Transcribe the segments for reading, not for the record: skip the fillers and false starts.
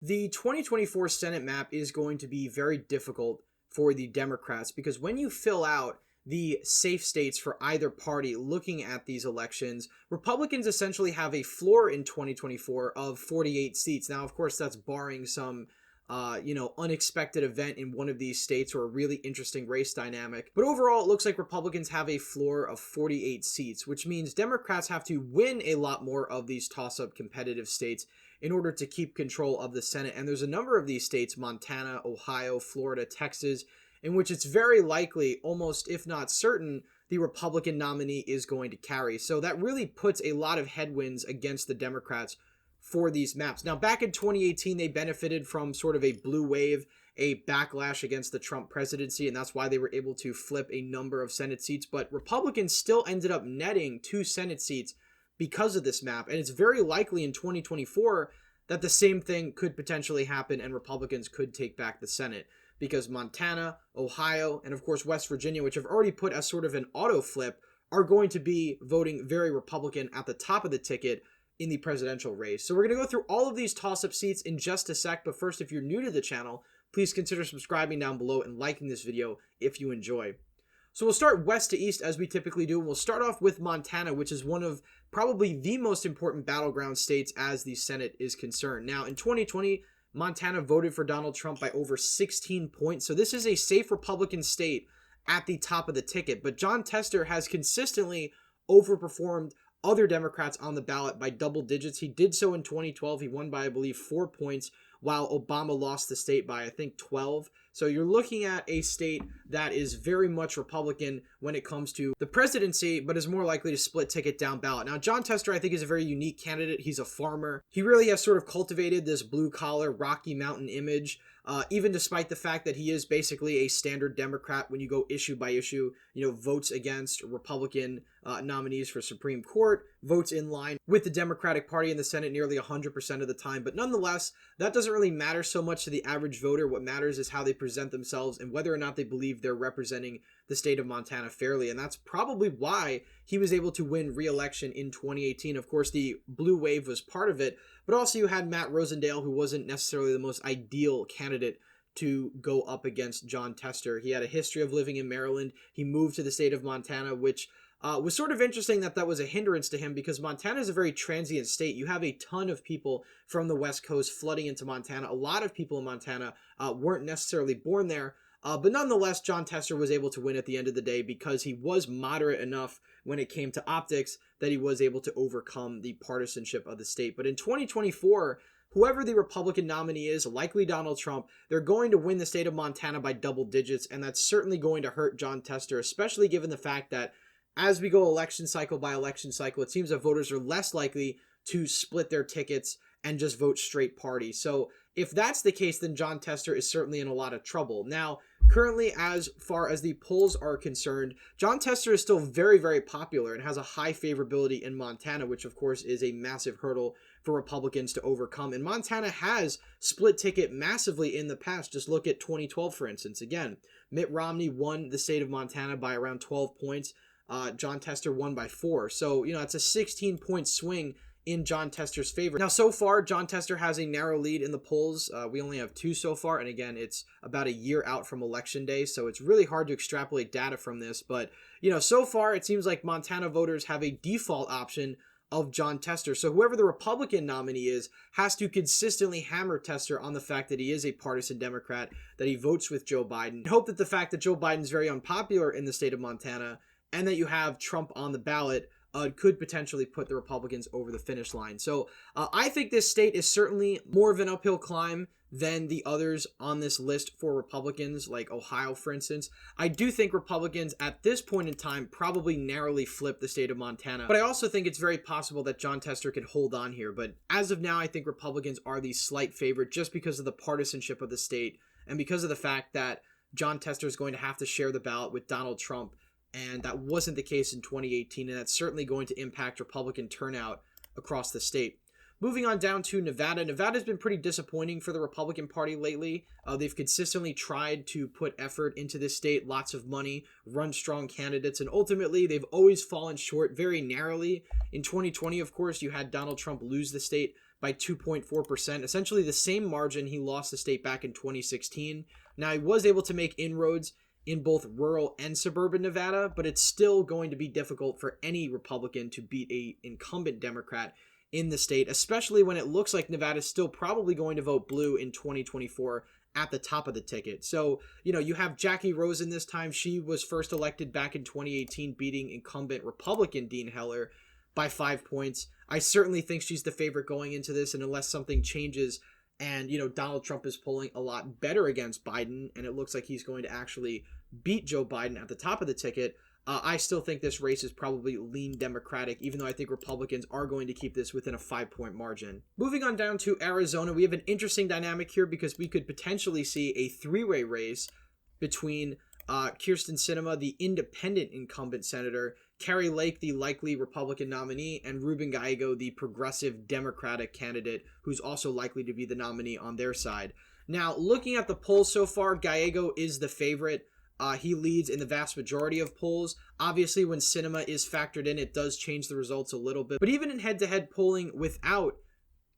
The 2024 Senate map is going to be very difficult for the Democrats because when you fill out the safe states for either party looking at these elections, Republicans essentially have a floor in 2024 of 48 seats. Now, of course, that's barring some unexpected event in one of these states or a really interesting race dynamic. But overall, it looks like Republicans have a floor of 48 seats, which means Democrats have to win a lot more of these toss-up competitive states in order to keep control of the Senate. And there's a number of these states, Montana, Ohio, Florida, Texas, in which it's very likely, almost if not certain, the Republican nominee is going to carry. So that really puts a lot of headwinds against the Democrats for these maps. Now, back in 2018, they benefited from sort of a blue wave, a backlash against the Trump presidency, and that's why they were able to flip a number of Senate seats. But Republicans still ended up netting 2 Senate seats because of this map, and it's very likely in 2024 that the same thing could potentially happen and Republicans could take back the Senate, because Montana, Ohio, and of course West Virginia, which have already put as sort of an auto flip, are going to be voting very Republican at the top of the ticket in the presidential race. So we're going to go through all of these toss-up seats in just a sec, but first, if you're new to the channel, please consider subscribing down below and liking this video if you enjoy. So we'll start west to east as we typically do, and we'll start off with Montana, which is one of probably the most important battleground states as the Senate is concerned. Now, in 2020, Montana voted for Donald Trump by over 16 points, so this is a safe Republican state at the top of the ticket, but Jon Tester has consistently overperformed other Democrats on the ballot by double digits. He did so in 2012. He won by, I believe, 4 points, while Obama lost the state by, I think, 12. So you're looking at a state that is very much Republican when it comes to the presidency, but is more likely to split ticket down ballot. Now, Jon Tester, I think, is a very unique candidate. He's a farmer. He really has sort of cultivated this blue-collar Rocky Mountain image, even despite the fact that he is basically a standard Democrat when you go issue by issue, votes against Republican nominees for Supreme Court, votes in line with the Democratic Party in the Senate nearly 100% of the time. But nonetheless, that doesn't really matter so much to the average voter. What matters is how they present themselves and whether or not they believe they're representing the state of Montana fairly. And that's probably why he was able to win re-election in 2018. Of course, the blue wave was part of it, but also you had Matt Rosendale, who wasn't necessarily the most ideal candidate to go up against Jon Tester. He had a history of living in Maryland. He moved to the state of Montana, which was sort of interesting that was a hindrance to him because Montana is a very transient state. You have a ton of people from the West Coast flooding into Montana. A lot of people in Montana weren't necessarily born there. But nonetheless, Jon Tester was able to win at the end of the day because he was moderate enough when it came to optics that he was able to overcome the partisanship of the state. But in 2024, whoever the Republican nominee is, likely Donald Trump, they're going to win the state of Montana by double digits, and that's certainly going to hurt Jon Tester, especially given the fact that as we go election cycle by election cycle, it seems that voters are less likely to split their tickets and just vote straight party. So if that's the case, then Jon Tester is certainly in a lot of trouble. Now, currently, as far as the polls are concerned, Jon Tester is still very, very popular and has a high favorability in Montana, which of course is a massive hurdle for Republicans to overcome. And Montana has split ticket massively in the past. Just look at 2012, for instance. Again, Mitt Romney won the state of Montana by around 12 points. Jon Tester won by 4. So, it's a 16-point swing in Jon Tester's favor. Now, so far, Jon Tester has a narrow lead in the polls. We only have 2 so far, and again, it's about a year out from Election Day, so it's really hard to extrapolate data from this. But, so far, it seems like Montana voters have a default option of Jon Tester. So whoever the Republican nominee is has to consistently hammer Tester on the fact that he is a partisan Democrat, that he votes with Joe Biden. Hope that the fact that Joe Biden is very unpopular in the state of Montana and that you have Trump on the ballot could potentially put the Republicans over the finish line. So I think this state is certainly more of an uphill climb than the others on this list for Republicans, like Ohio, for instance. I do think Republicans at this point in time probably narrowly flip the state of Montana, but I also think it's very possible that Jon Tester could hold on here. But as of now, I think Republicans are the slight favorite just because of the partisanship of the state and because of the fact that Jon Tester is going to have to share the ballot with Donald Trump. And that wasn't the case in 2018, and that's certainly going to impact Republican turnout across the state. Moving on down to Nevada. Nevada's been pretty disappointing for the Republican Party lately. They've consistently tried to put effort into this state, lots of money, run strong candidates, and ultimately they've always fallen short very narrowly. In 2020, of course, you had Donald Trump lose the state by 2.4%, essentially the same margin he lost the state back in 2016. Now, he was able to make inroads in both rural and suburban Nevada, but it's still going to be difficult for any Republican to beat a incumbent Democrat in the state, especially when it looks like Nevada's still probably going to vote blue in 2024 at the top of the ticket. So, you have Jackie Rosen this time. She was first elected back in 2018, beating incumbent Republican Dean Heller by 5 points. I certainly think she's the favorite going into this, and unless something changes and, Donald Trump is polling a lot better against Biden, and it looks like he's going to actually beat Joe Biden at the top of the ticket, I still think this race is probably lean Democratic, even though I think Republicans are going to keep this within a 5-point margin. Moving on down to Arizona, we have an interesting dynamic here because we could potentially see a three-way race between Kyrsten Sinema, the independent incumbent senator, Kari Lake, the likely Republican nominee, and Ruben Gallego, the progressive Democratic candidate, who's also likely to be the nominee on their side. Now, looking at the polls so far, Gallego is the favorite. He leads in the vast majority of polls. Obviously, when Sinema is factored in, it does change the results a little bit. But even in head-to-head polling without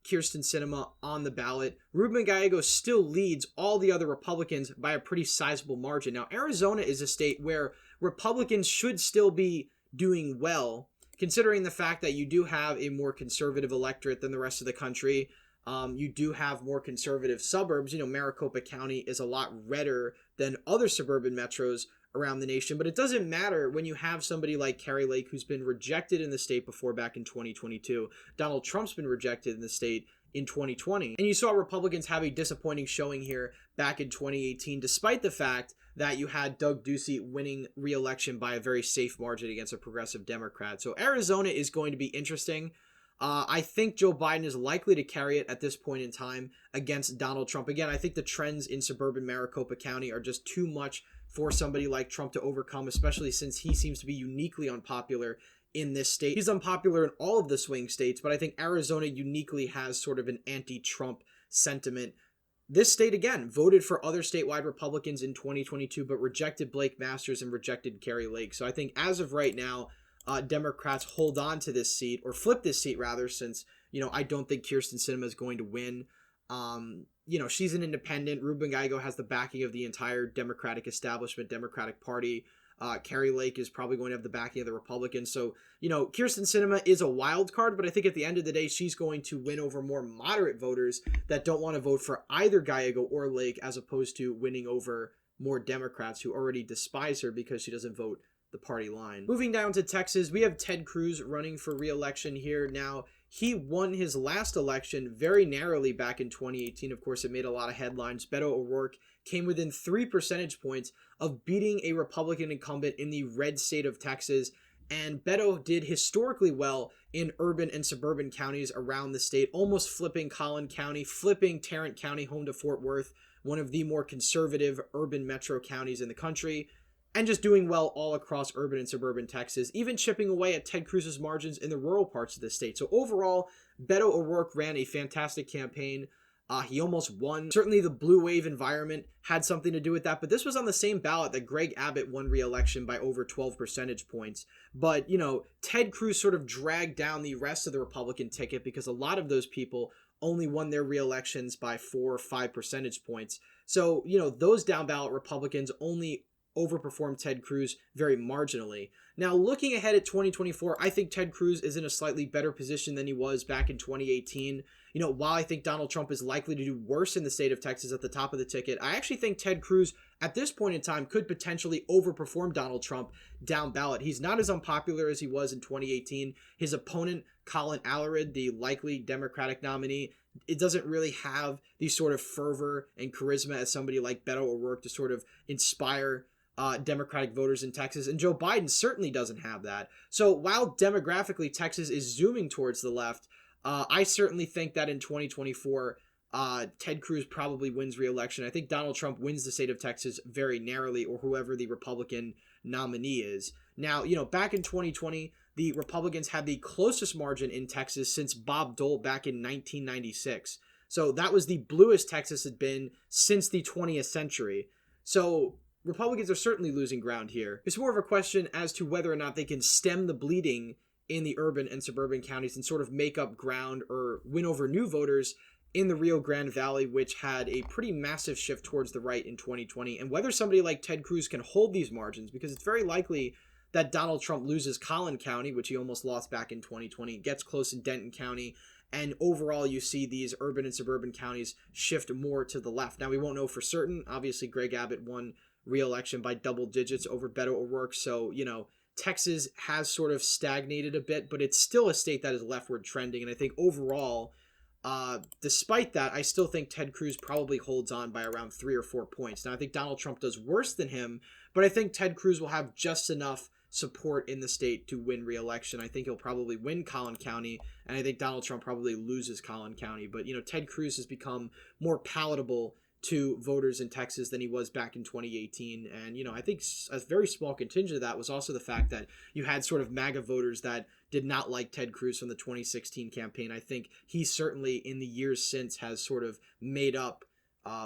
Kyrsten Sinema on the ballot, Ruben Gallego still leads all the other Republicans by a pretty sizable margin. Now, Arizona is a state where Republicans should still be doing well, considering the fact that you do have a more conservative electorate than the rest of the country. You do have more conservative suburbs. Maricopa County is a lot redder than other suburban metros around the nation, but it doesn't matter when you have somebody like Kari Lake, who's been rejected in the state before back in 2022. Donald Trump's been rejected in the state in 2020. And you saw Republicans have a disappointing showing here back in 2018, despite the fact that you had Doug Ducey winning re-election by a very safe margin against a progressive Democrat. So Arizona is going to be interesting. I think Joe Biden is likely to carry it at this point in time against Donald Trump. Again, I think the trends in suburban Maricopa County are just too much for somebody like Trump to overcome, especially since he seems to be uniquely unpopular in this state. He's unpopular in all of the swing states, but I think Arizona uniquely has sort of an anti-Trump sentiment. This state, again, voted for other statewide Republicans in 2022, but rejected Blake Masters and rejected Kari Lake. So I think as of right now, Democrats hold on to this seat, or flip this seat rather, since, I don't think Kyrsten Sinema is going to win. She's an independent. Ruben Gallego has the backing of the entire Democratic establishment, Democratic Party. Kari Lake is probably going to have the backing of the Republicans. So, Kyrsten Sinema is a wild card, but I think at the end of the day, she's going to win over more moderate voters that don't want to vote for either Gallego or Lake, as opposed to winning over more Democrats who already despise her because she doesn't vote the party line. Moving down to Texas, we have Ted Cruz running for re-election here. Now, he won his last election very narrowly back in 2018. Of course, it made a lot of headlines. Beto O'Rourke came within 3 percentage points of beating a Republican incumbent in the red state of Texas. And Beto did historically well in urban and suburban counties around the state, almost flipping Collin County, flipping Tarrant County home to Fort Worth, one of the more conservative urban metro counties in the country, and just doing well all across urban and suburban Texas, even chipping away at Ted Cruz's margins in the rural parts of the state. So overall, Beto O'Rourke ran a fantastic campaign. He almost won. Certainly the blue wave environment had something to do with that, but this was on the same ballot that Greg Abbott won re-election by over 12 percentage points. But, Ted Cruz sort of dragged down the rest of the Republican ticket because a lot of those people only won their re-elections by 4 or 5 percentage points. So, those down ballot Republicans only overperformed Ted Cruz very marginally. Now, looking ahead at 2024, I think Ted Cruz is in a slightly better position than he was back in 2018. While I think Donald Trump is likely to do worse in the state of Texas at the top of the ticket, I actually think Ted Cruz at this point in time could potentially overperform Donald Trump down ballot. He's not as unpopular as he was in 2018. His opponent, Colin Alarid, the likely Democratic nominee, it doesn't really have the sort of fervor and charisma as somebody like Beto O'Rourke to sort of inspire Democratic voters in Texas, and Joe Biden certainly doesn't have that. So while demographically Texas is zooming towards the left, I certainly think that in 2024, Ted Cruz probably wins re-election. I think Donald Trump wins the state of Texas very narrowly, or whoever the Republican nominee is. Now, back in 2020, the Republicans had the closest margin in Texas since Bob Dole back in 1996. So that was the bluest Texas had been since the 20th century. So Republicans are certainly losing ground here. It's more of a question as to whether or not they can stem the bleeding in the urban and suburban counties and sort of make up ground or win over new voters in the Rio Grande Valley, which had a pretty massive shift towards the right in 2020, and whether somebody like Ted Cruz can hold these margins, because it's very likely that Donald Trump loses Collin County, which he almost lost back in 2020, gets close in Denton County, and overall you see these urban and suburban counties shift more to the left. Now, we won't know for certain. Obviously, Greg Abbott won re-election by double digits over Beto O'Rourke, so, Texas has sort of stagnated a bit, but it's still a state that is leftward trending, and I think overall, despite that, I still think Ted Cruz probably holds on by around 3 or 4 points. Now, I think Donald Trump does worse than him, but I think Ted Cruz will have just enough support in the state to win re-election. I think he'll probably win Collin County, and I think Donald Trump probably loses Collin County. But, Ted Cruz has become more palatable to voters in Texas than he was back in 2018. And, I think a very small contingent of that was also the fact that you had sort of MAGA voters that did not like Ted Cruz from the 2016 campaign. I think he certainly in the years since has sort of made up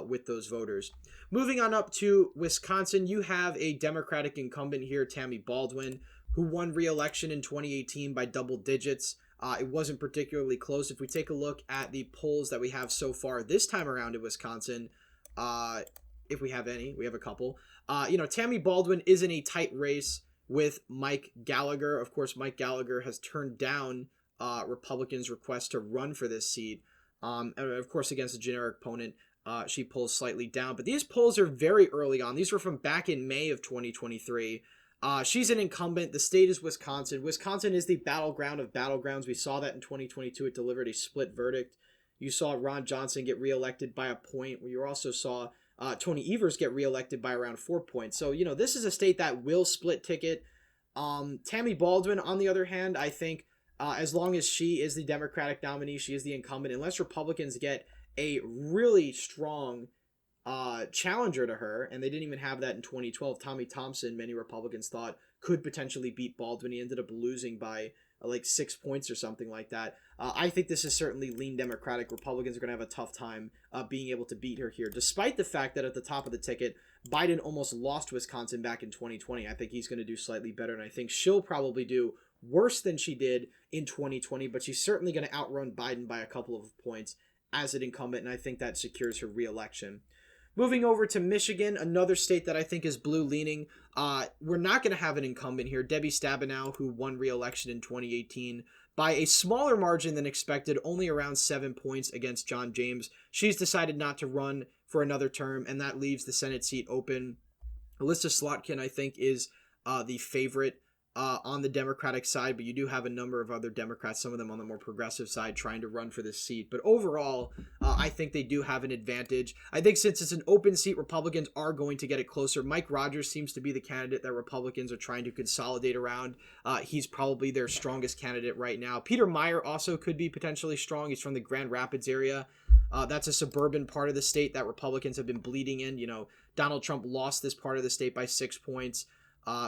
with those voters. Moving on up to Wisconsin, you have a Democratic incumbent here, Tammy Baldwin, who won re-election in 2018 by double digits. It wasn't particularly close. If we take a look at the polls that we have so far this time around in Wisconsin, if we have any, we have a couple. Tammy Baldwin is in a tight race with Mike Gallagher. Of course, Mike Gallagher has turned down Republicans' request to run for this seat. And of course, against a generic opponent, she pulls slightly down. But these polls are very early on. These were from back in May of 2023. She's an incumbent. The state is Wisconsin. Wisconsin is the battleground of battlegrounds. We saw that in 2022. It delivered a split verdict. You saw Ron Johnson get reelected by a point. You also saw Tony Evers get reelected by around 4 points. So, this is a state that will split ticket. Tammy Baldwin, on the other hand, I think as long as she is the Democratic nominee, she is the incumbent, unless Republicans get a really strong challenger to her, and they didn't even have that in 2012. Tommy Thompson, many Republicans thought, could potentially beat Baldwin. He ended up losing by like 6 points or something like that. I think this is certainly lean Democratic. Republicans are going to have a tough time being able to beat her here, despite the fact that at the top of the ticket, Biden almost lost Wisconsin back in 2020. I think he's going to do slightly better, and I think she'll probably do worse than she did in 2020, but she's certainly going to outrun Biden by a couple of points as an incumbent, and I think that secures her re-election. Moving over to Michigan, another state that I think is blue-leaning. We're not going to have an incumbent here. Debbie Stabenow, who won re-election in 2018 by a smaller margin than expected, only around 7 points against John James. She's decided not to run for another term, and that leaves the Senate seat open. Alyssa Slotkin, I think, is the favorite on the Democratic side, but you do have a number of other Democrats, some of them on the more progressive side, trying to run for this seat. But overall, I think they do have an advantage. I think since it's an open seat, Republicans are going to get it closer. Mike Rogers seems to be the candidate that Republicans are trying to consolidate around. He's probably their strongest candidate right now. Peter Meyer also could be potentially strong. He's from the Grand Rapids area. That's a suburban part of the state that Republicans have been bleeding in. Donald Trump lost this part of the state by 6 points.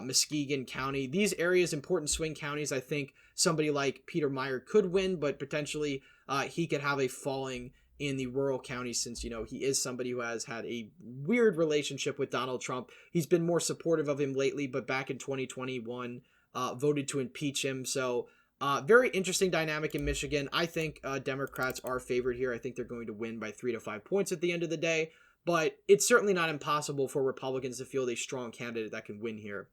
Muskegon County, these areas, important swing counties, I think somebody like Peter Meyer could win, but potentially he could have a falling in the rural counties since, he is somebody who has had a weird relationship with Donald Trump. He's been more supportive of him lately, but back in 2021, voted to impeach him. So very interesting dynamic in Michigan. I think Democrats are favored here. I think they're going to win by 3 to 5 points at the end of the day. But it's certainly not impossible for Republicans to field a strong candidate that can win here.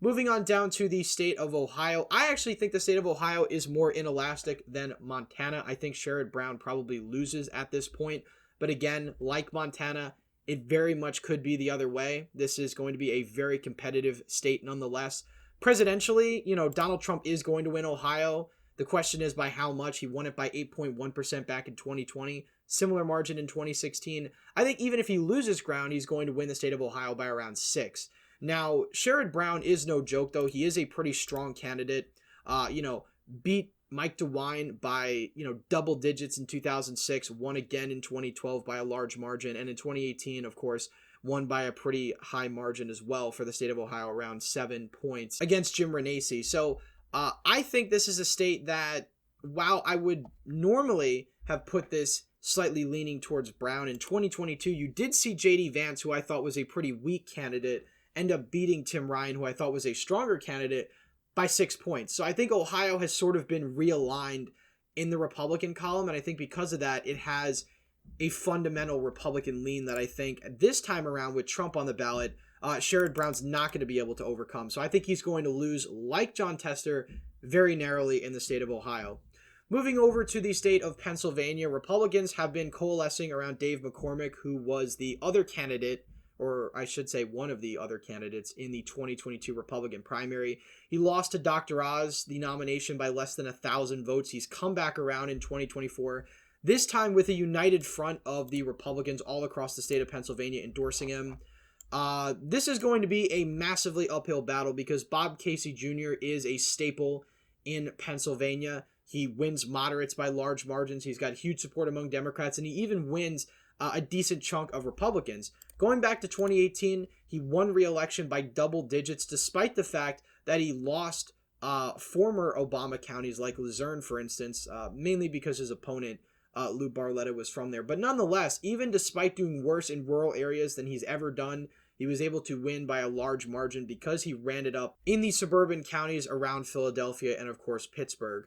Moving on down to the state of Ohio. I actually think the state of Ohio is more inelastic than Montana. I think Sherrod Brown probably loses at this point. But again, like Montana, it very much could be the other way. This is going to be a very competitive state nonetheless. Presidentially, Donald Trump is going to win Ohio. The question is by how much. He won it by 8.1% back in 2020. Similar margin in 2016. I think even if he loses ground, he's going to win the state of Ohio by around 6. Now, Sherrod Brown is no joke, though. He is a pretty strong candidate. Beat Mike DeWine by, double digits in 2006, won again in 2012 by a large margin, and in 2018, of course, won by a pretty high margin as well for the state of Ohio, around 7 points against Jim Renacci. So I think this is a state that, while I would normally have put this slightly leaning towards Brown, in 2022, you did see J.D. Vance, who I thought was a pretty weak candidate, end up beating Tim Ryan, who I thought was a stronger candidate. by 6 points. So I think Ohio has sort of been realigned in the Republican column, and I think because of that, it has a fundamental Republican lean that I think this time around with Trump on the ballot, Sherrod Brown's not going to be able to overcome. So I think he's going to lose, like John Tester, very narrowly in the state of Ohio. Moving over to the state of Pennsylvania, Republicans have been coalescing around Dave McCormick, who was the other candidate, or I should say one of the other candidates in the 2022 Republican primary. He lost to Dr. Oz the nomination by less than 1,000 votes. He's come back around in 2024, this time with a united front of the Republicans all across the state of Pennsylvania endorsing him. This is going to be a massively uphill battle because Bob Casey Jr. is a staple in Pennsylvania. He wins moderates by large margins. He's got huge support among Democrats, and he even wins a decent chunk of Republicans. Going back to 2018, he won re-election by double digits, despite the fact that he lost former Obama counties like Luzerne, for instance, mainly because his opponent, Lou Barletta, was from there. But nonetheless, even despite doing worse in rural areas than he's ever done, he was able to win by a large margin because he ran it up in the suburban counties around Philadelphia and, of course, Pittsburgh.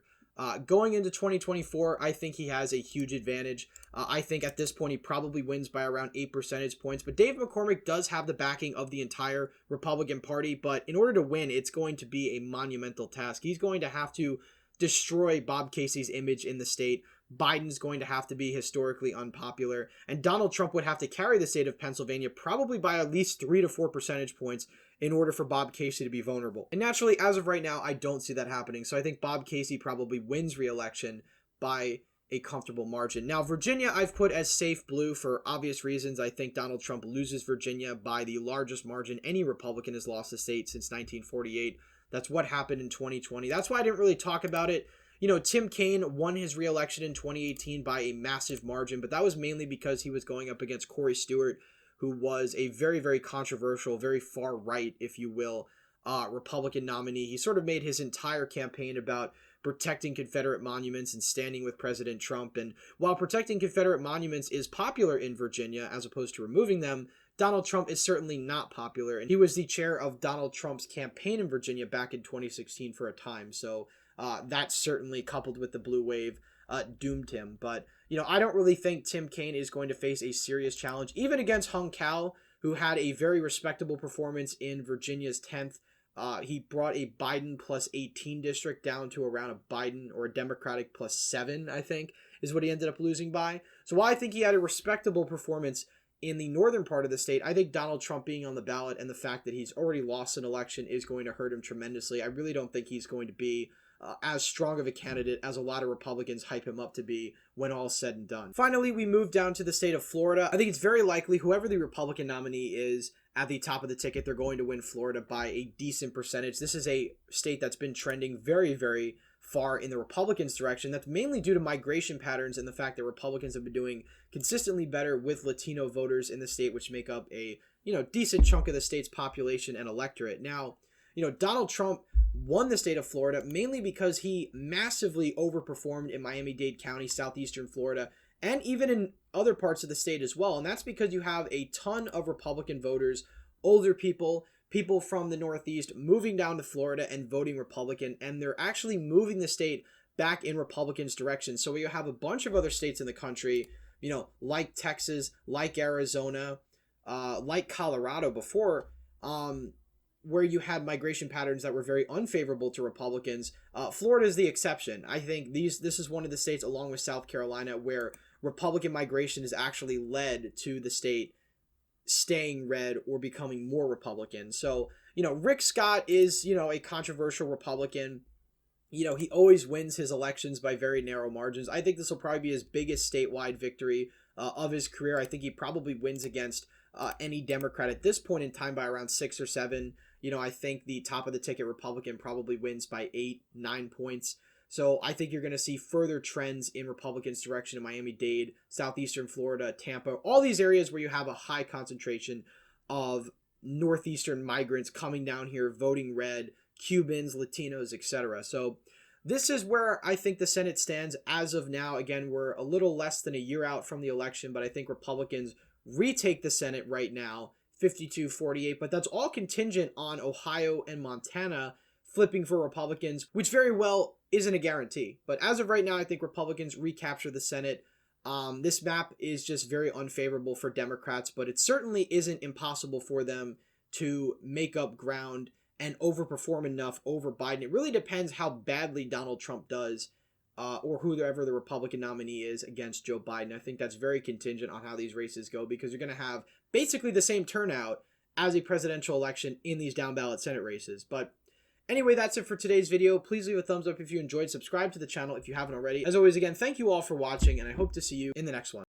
Going into 2024, I think he has a huge advantage. I think at this point he probably wins by around 8 percentage points. But Dave McCormick does have the backing of the entire Republican Party. But in order to win, it's going to be a monumental task. He's going to have to destroy Bob Casey's image in the state. Biden's going to have to be historically unpopular. And Donald Trump would have to carry the state of Pennsylvania probably by at least 3 to 4 percentage points in order for Bob Casey to be vulnerable. And naturally, as of right now, I don't see that happening. So I think Bob Casey probably wins re-election by a comfortable margin. Now, Virginia, I've put as safe blue for obvious reasons. I think Donald Trump loses Virginia by the largest margin any Republican has lost the state since 1948. That's what happened in 2020. That's why I didn't really talk about it. You know, Tim Kaine won his re-election in 2018 by a massive margin, but that was mainly because he was going up against Corey Stewart, who was a very, very controversial, very far right, if you will, Republican nominee. He sort of made his entire campaign about protecting Confederate monuments and standing with President Trump. And while protecting Confederate monuments is popular in Virginia as opposed to removing them, Donald Trump is certainly not popular. And he was the chair of Donald Trump's campaign in Virginia back in 2016 for a time. So that certainly, coupled with the blue wave, doomed him. But, you know, I don't really think Tim Kaine is going to face a serious challenge, even against Hung Cal, who had a very respectable performance in Virginia's 10th. He brought a Biden plus 18 district down to around a Biden or a Democratic plus 7, I think, is what he ended up losing by. So while I think he had a respectable performance in the northern part of the state, I think Donald Trump being on the ballot and the fact that he's already lost an election is going to hurt him tremendously. I really don't think he's going to be as strong of a candidate as a lot of Republicans hype him up to be when all's said and done. Finally, we move down to the state of Florida. I think it's very likely whoever the Republican nominee is at the top of the ticket, they're going to win Florida by a decent percentage. This is a state that's been trending very, very far in the Republicans' direction. That's mainly due to migration patterns and the fact that Republicans have been doing consistently better with Latino voters in the state, which make up a, decent chunk of the state's population and electorate. Now, Donald Trump won the state of Florida mainly because he massively overperformed in Miami-Dade County, southeastern Florida, and even in other parts of the state as well. And that's because you have a ton of Republican voters, older people from the Northeast moving down to Florida and voting Republican, and they're actually moving the state back in Republicans' direction. So you have a bunch of other states in the country, like Texas, like Arizona, like Colorado before, where you had migration patterns that were very unfavorable to Republicans. Florida is the exception. I think this is one of the states, along with South Carolina, where Republican migration has actually led to the state staying red or becoming more Republican. So, Rick Scott is, a controversial Republican. He always wins his elections by very narrow margins. I think this will probably be his biggest statewide victory of his career. I think he probably wins against any Democrat at this point in time by around 6 or 7. I think the top of the ticket Republican probably wins by 8, 9 points. So I think you're going to see further trends in Republicans' direction in Miami-Dade, southeastern Florida, Tampa, all these areas where you have a high concentration of northeastern migrants coming down here, voting red, Cubans, Latinos, etc. So this is where I think the Senate stands as of now. Again, we're a little less than a year out from the election, but I think Republicans retake the Senate right now, 52-48, but that's all contingent on Ohio and Montana flipping for Republicans, which very well isn't a guarantee. But as of right now, I think Republicans recapture the Senate. This map is just very unfavorable for Democrats, but it certainly isn't impossible for them to make up ground and overperform enough over Biden. It really depends how badly Donald Trump does, or whoever the Republican nominee is against Joe Biden. I think that's very contingent on how these races go, because you're going to have basically the same turnout as a presidential election in these down ballot Senate races. But anyway, that's it for today's video. Please leave a thumbs up if you enjoyed. Subscribe to the channel if you haven't already. As always, again, thank you all for watching, and I hope to see you in the next one.